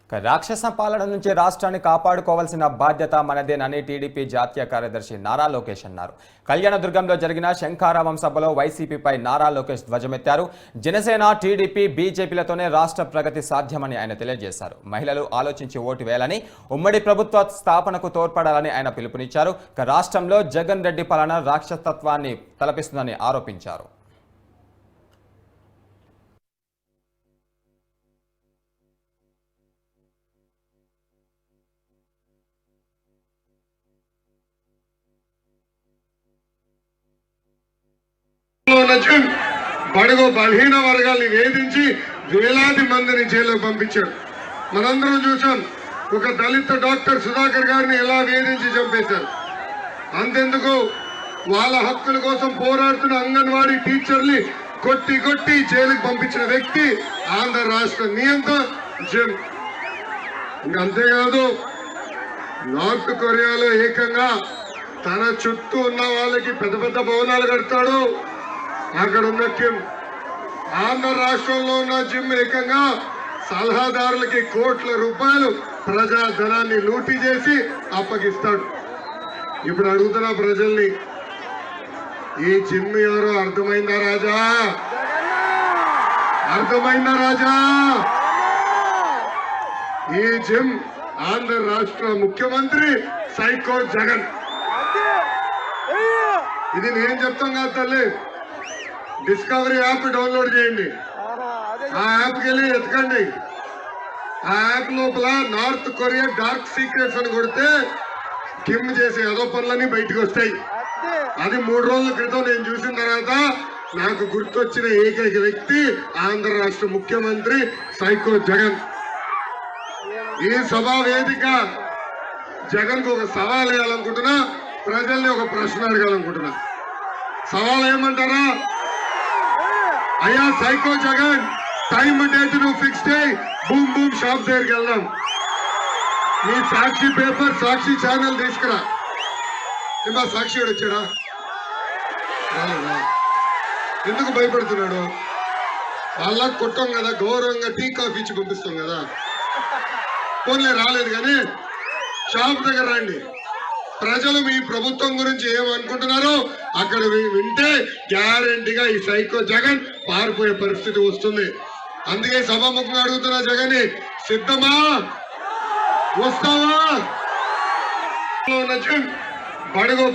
రాక్షస పాలన నుంచి రాష్ట్రాన్ని కాపాడుకోవాల్సిన బాధ్యత మనదేనని టీడీపీ జాతీయ కార్యదర్శి నారా లోకేష్ అన్నారు. కళ్యాణదుర్గంలో జరిగిన శంఖారావం సభలో వైసీపీపై నారా లోకేష్ ధ్వజమెత్తారు. జనసేన, టీడీపీ, బీజేపీలతోనే రాష్ట్ర ప్రగతి సాధ్యమని ఆయన తెలియజేశారు. మహిళలు ఆలోచించి ఓటు వేయాలని, ఉమ్మడి ప్రభుత్వ స్థాపనకు తోడ్పడాలని ఆయన పిలుపునిచ్చారు. రాష్ట్రంలో జగన్ రెడ్డి పాలన రాక్షసత్వాన్ని తలపిస్తుందని ఆరోపించారు. బడుగు బలహీన వర్గాల్ని వేధించి వేలాది మందిని జైలుకు పంపించాడు. మనందరం చూసాం. ఒక దళిత డాక్టర్ సుధాకర్ గారిని ఎలా వేధించి చంపేశారు. అంతెందుకు, వాళ్ళ హక్కుల కోసం పోరాడుతున్న అంగన్వాడీ టీచర్ని కొట్టి కొట్టి జైలుకు పంపించిన వ్యక్తి ఆంధ్ర రాష్ట్ర నియంత జిమ్. అంతేకాదు, నార్త్ కొరియాలో ఏకంగా తన చుట్టూ ఉన్న వాళ్ళకి పెద్ద పెద్ద భవనాలు కడతాడు. అక్కడ ఉన్న కిమ్, ఆంధ్ర రాష్ట్రంలో ఉన్న జిమ్ ఏకంగా సలహాదారులకి కోట్ల రూపాయలు ప్రజాధనాన్ని లూటీ చేసి అప్పగిస్తాడు. ఇప్పుడు అడుగుతున్న ప్రజల్ని, ఈ జిమ్ ఎవరో అర్థమైందా రాజా? అర్థమైందా రాజా? ఈ జిమ్ ఆంధ్ర రాష్ట్ర ముఖ్యమంత్రి సైకో జగన్. ఇది నేను చెప్తాం కాదు తల్లి. డిస్కవరీ యాప్ డౌన్లోడ్ చేయండి. ఆ యాప్కి వెళ్ళి ఎతకండి. ఆ యాప్ లోపల నార్త్ కొరియా డార్క్ సీక్రెట్స్ అని కొడితే కిమ్ చేసే ఏదో పనులన్నీ బయటకు వస్తాయి. అది 3 రోజుల క్రితం నేను చూసిన తర్వాత నాకు గుర్తొచ్చిన ఏకైక వ్యక్తి ఆంధ్ర రాష్ట్ర ముఖ్యమంత్రి సైకో జగన్. ఈ సభా వేదిక జగన్ కు ఒక సవాల్ వేయాలనుకుంటున్నా, ప్రజల్ని ఒక ప్రశ్న అడగాలనుకుంటున్నా. సవాల్ ఏమంటారా? అయ్యా సైకో జగన్, టైం డేట్ నువ్వు ఫిక్స్ చేయి, బూమ్ బూమ్ షాప్ దగ్గరికి వెళ్దాం. నీ సాక్షి పేపర్, సాక్షి ఛానల్ తీసుకురా. ఏమా సాక్షి వచ్చాడా? ఎందుకు భయపడుతున్నాడు? వాళ్ళ కొట్టాం కదా, గౌరవంగా టీ కాఫీ ఇచ్చి పంపిస్తాం కదా. ఫోన్లే రాలేదు కానీ షాప్ దగ్గర రండి. ప్రజలు మీ ప్రభుత్వం గురించి ఏమనుకుంటున్నారో అక్కడ వింటే గ్యారంటీగా ఈ సైకో జగన్ పారిపోయే పరిస్థితి వస్తుంది. అందుకే సభాముఖంగా అడుగుతున్నా, జగన్ సిద్ధమా? వస్తావా? బడుగు